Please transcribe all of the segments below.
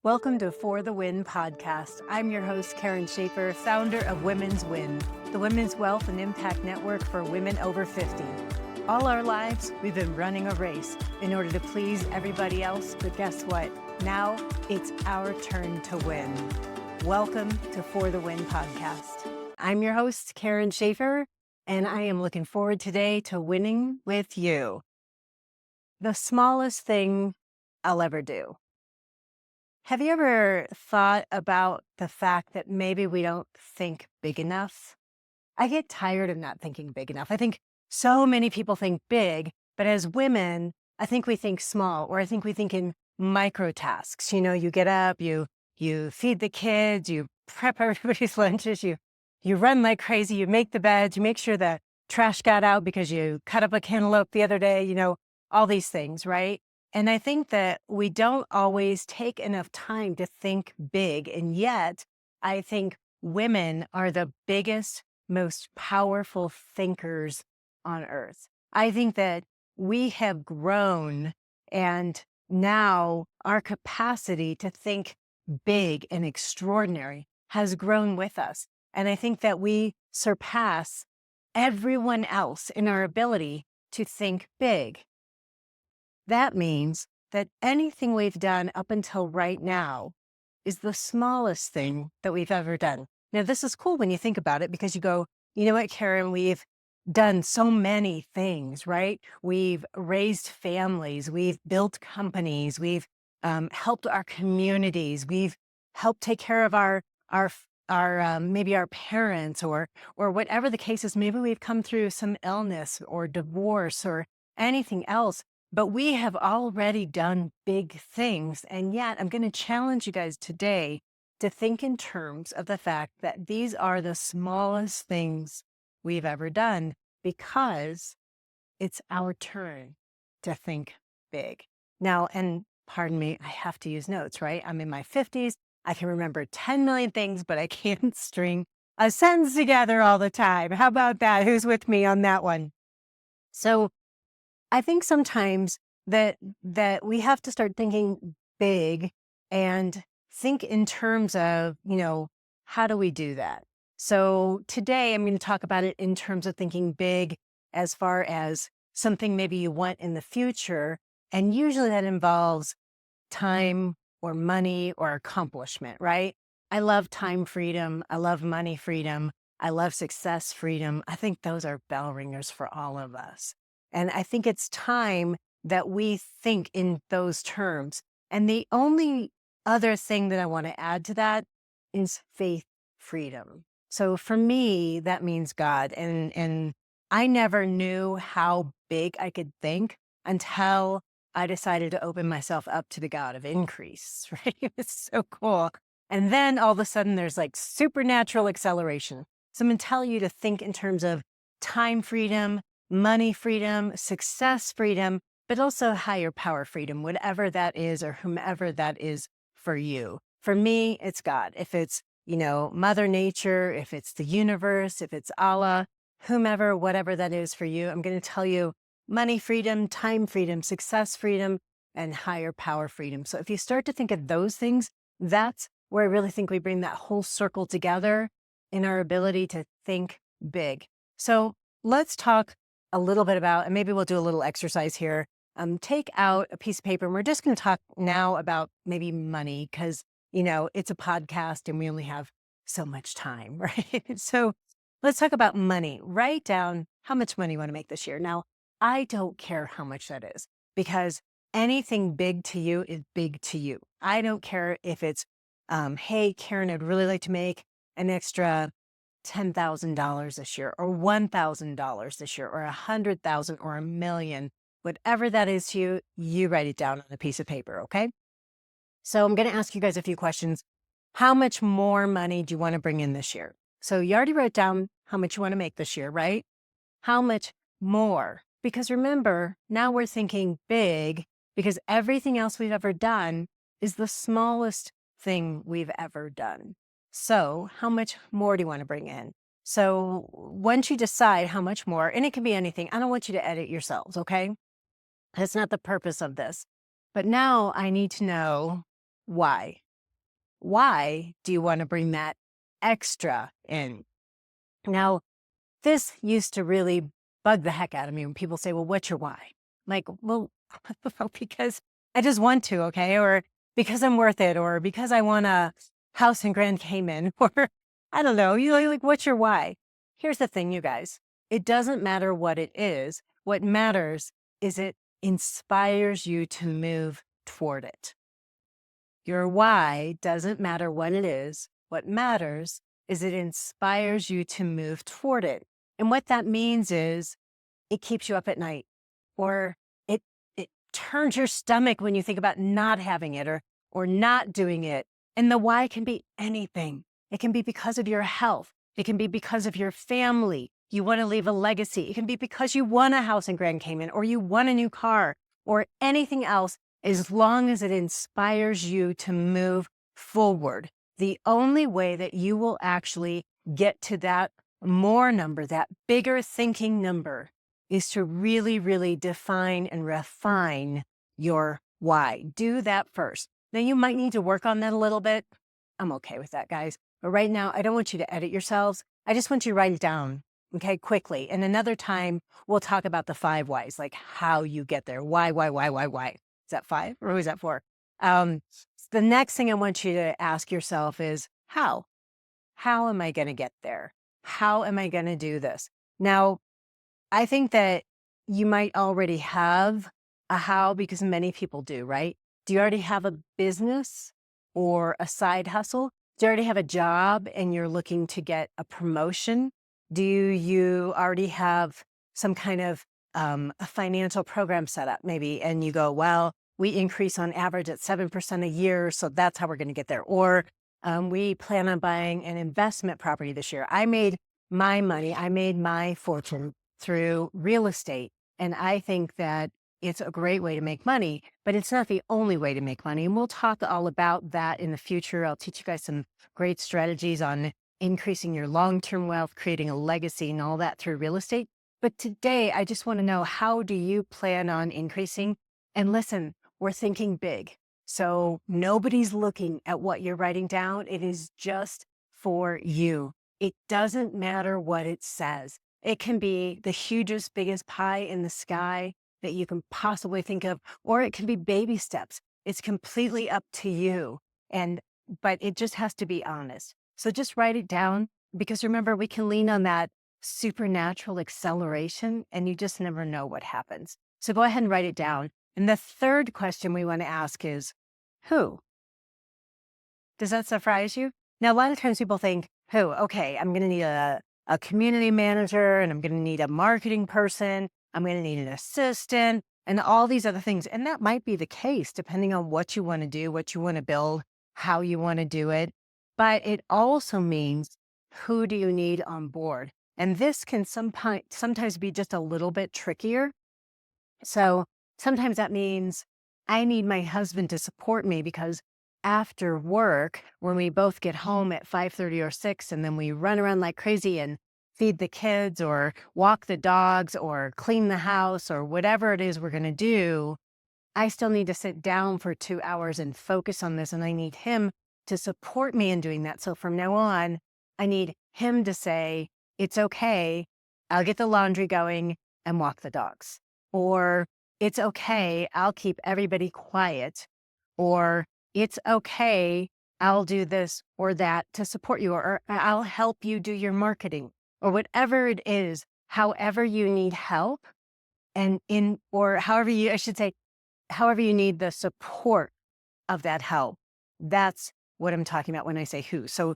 Welcome to For the Win podcast. I'm your host, Karen Schaefer, founder of Women's Win, the Women's Wealth and Impact Network for women over 50. All our lives, we've been running a race in order to please everybody else, but guess what? Now it's our turn to win. Welcome to For the Win podcast. I'm your host, Karen Schaefer, and I am looking forward today to winning with you. The smallest thing I'll ever do. Have you ever thought about the fact that maybe we don't think big enough? I get tired of not thinking big enough. I think so many people think big, but as women, I think we think small, or I think we think in micro tasks. You know, you get up, you feed the kids, you prep everybody's lunches, you run like crazy, you make the beds, you make sure the trash got out because you cut up a cantaloupe the other day, all these things, right? And I think that we don't always take enough time to think big. And yet, I think women are the biggest, most powerful thinkers on earth. I think that we have grown, and now our capacity to think big and extraordinary has grown with us. And I think that we surpass everyone else in our ability to think big. That means that anything we've done up until right now is the smallest thing that we've ever done. Now, this is cool when you think about it, because you go, you know what, Karen, we've done so many things, right? We've raised families, we've built companies, we've helped our communities, we've helped take care of our maybe our parents, or whatever the case is. Maybe we've come through some illness or divorce or anything else. But we have already done big things. And yet I'm going to challenge you guys today to think in terms of the fact that these are the smallest things we've ever done, because it's our turn to think big. Now, and pardon me, I have to use notes, right? I'm in my 50s. I can remember 10 million things, but I can't string a sentence together all the time. How about that? Who's with me on that one? So I think sometimes that we have to start thinking big and think in terms of, how do we do that? So today I'm going to talk about it in terms of thinking big as far as something maybe you want in the future. And usually that involves time or money or accomplishment, right? I love time freedom. I love money freedom. I love success freedom. I think those are bell ringers for all of us. And I think it's time that we think in those terms. And the only other thing that I want to add to that is faith freedom. So for me, that means God. And I never knew how big I could think until I decided to open myself up to the God of increase, right? It was so cool. And then all of a sudden there's like supernatural acceleration. So I'm going to tell you to think in terms of time freedom, money freedom, success freedom, but also higher power freedom, whatever that is or whomever that is for you. For me, it's God. If it's, Mother Nature, if it's the universe, if it's Allah, whomever, whatever that is for you, I'm going to tell you money freedom, time freedom, success freedom, and higher power freedom. So if you start to think of those things, that's where I really think we bring that whole circle together in our ability to think big. So let's talk a little bit about, and maybe we'll do a little exercise here. Take out a piece of paper, and we're just going to talk now about maybe money, because, it's a podcast and we only have so much time, right? So let's talk about money. Write down how much money you want to make this year. Now, I don't care how much that is, because anything big to you is big to you. I don't care if it's, hey, Karen, I'd really like to make an extra $10,000 this year, or $1,000 this year, or 100,000 or $1 million, whatever that is to you, you write it down on a piece of paper. Okay. So I'm going to ask you guys a few questions. How much more money do you want to bring in this year? So you already wrote down how much you want to make this year, right? How much more? Because remember, now we're thinking big, because everything else we've ever done is the smallest thing we've ever done. So how much more do you want to bring in? So once you decide how much more, and it can be anything, I don't want you to edit yourselves, okay? That's not the purpose of this. But now I need to know why. why do you want to bring that extra in? Now, this used to really bug the heck out of me when people say, well, what's your why? Like, well, because I just want to, okay? Or because I'm worth it, or because I want a house in Grand Cayman, or I don't know, like, what's your why? Here's the thing, you guys. It doesn't matter what it is. What matters is it inspires you to move toward it. Your why doesn't matter what it is. What matters is it inspires you to move toward it. And what that means is it keeps you up at night, or it turns your stomach when you think about not having it or not doing it. And the why can be anything. It can be because of your health. It can be because of your family. You want to leave a legacy. It can be because you want a house in Grand Cayman, or you want a new car, or anything else, as long as it inspires you to move forward. The only way that you will actually get to that more number, that bigger thinking number, is to really, really define and refine your why. Do that first. Now, you might need to work on that a little bit. I'm okay with that, guys. But right now, I don't want you to edit yourselves. I just want you to write it down, okay, quickly. And another time, we'll talk about the 5 whys, like how you get there. Why? Is that 5 or is that 4? The next thing I want you to ask yourself is how? How am I going to get there? How am I going to do this? Now, I think that you might already have a how, because many people do, right? Do you already have a business or a side hustle? Do you already have a job and you're looking to get a promotion? Do you already have some kind of a financial program set up maybe, and you go, well, we increase on average at 7% a year, so that's how we're going to get there. Or we plan on buying an investment property this year. I made my money, I made my fortune through real estate. And I think that it's a great way to make money, but it's not the only way to make money. And we'll talk all about that in the future. I'll teach you guys some great strategies on increasing your long-term wealth, creating a legacy, and all that through real estate. But today, I just want to know, how do you plan on increasing? And listen, we're thinking big. So nobody's looking at what you're writing down. It is just for you. It doesn't matter what it says. It can be the hugest, biggest pie in the sky that you can possibly think of, or it can be baby steps. It's completely up to you. But it just has to be honest. So just write it down, because remember, we can lean on that supernatural acceleration, and you just never know what happens. So go ahead and write it down. And the third question we want to ask is, who? Does that surprise you? Now, a lot of times people think, who? Okay, I'm going to need a community manager, and I'm going to need a marketing person. I'm going to need an assistant, and all these other things. And that might be the case, depending on what you want to do, what you want to build, how you want to do it. But it also means, who do you need on board? And this can sometimes be just a little bit trickier. So sometimes that means I need my husband to support me, because after work, when we both get home at 5:30 or 6, and then we run around like crazy and feed the kids or walk the dogs or clean the house or whatever it is we're going to do, I still need to sit down for 2 hours and focus on this. And I need him to support me in doing that. So from now on, I need him to say, it's okay, I'll get the laundry going and walk the dogs. Or it's okay, I'll keep everybody quiet. Or it's okay, I'll do this or that to support you, or I'll help you do your marketing, or whatever it is, however you need help, or however you need the support of that help. That's what I'm talking about when I say who. So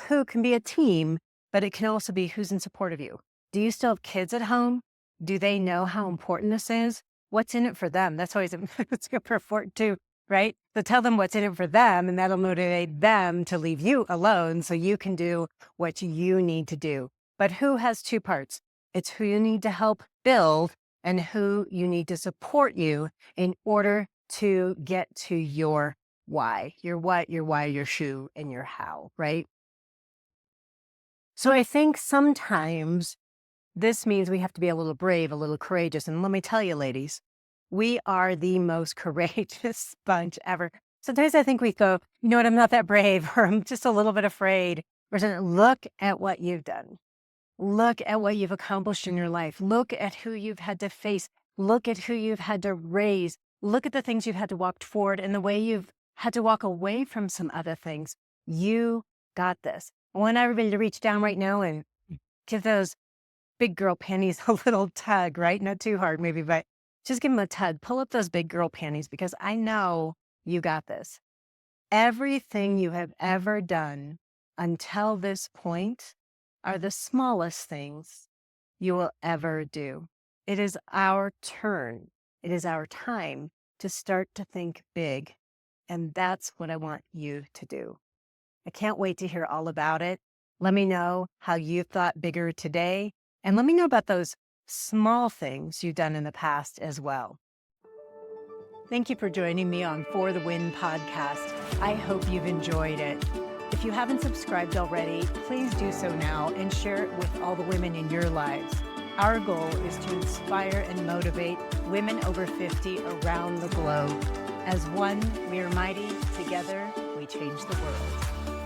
who can be a team, but it can also be who's in support of you. Do you still have kids at home? Do they know how important this is? What's in it for them? That's always it's good for important too, right? So tell them what's in it for them, and that'll motivate them to leave you alone so you can do what you need to do. But who has 2 parts? It's who you need to help build and who you need to support you in order to get to your why, your what, your why, your who, and your how, right? So I think sometimes this means we have to be a little brave, a little courageous. And let me tell you, ladies, we are the most courageous bunch ever. Sometimes I think we go, you know what, I'm not that brave, or I'm just a little bit afraid. Or something. Look at what you've done. Look at what you've accomplished in your life. Look at who you've had to face. Look at who you've had to raise. Look at the things you've had to walk toward and the way you've had to walk away from some other things. You got this. I want everybody to reach down right now and give those big girl panties a little tug, right? Not too hard, maybe, but just give them a tug. Pull up those big girl panties because I know you got this. Everything you have ever done until this point are the smallest things you will ever do. It is our turn. It is our time to start to think big. And that's what I want you to do. I can't wait to hear all about it. Let me know how you thought bigger today. And let me know about those small things you've done in the past as well. Thank you for joining me on For the Win podcast. I hope you've enjoyed it. If you haven't subscribed already, please do so now and share it with all the women in your lives. Our goal is to inspire and motivate women over 50 around the globe. As one, we are mighty. Together, we change the world.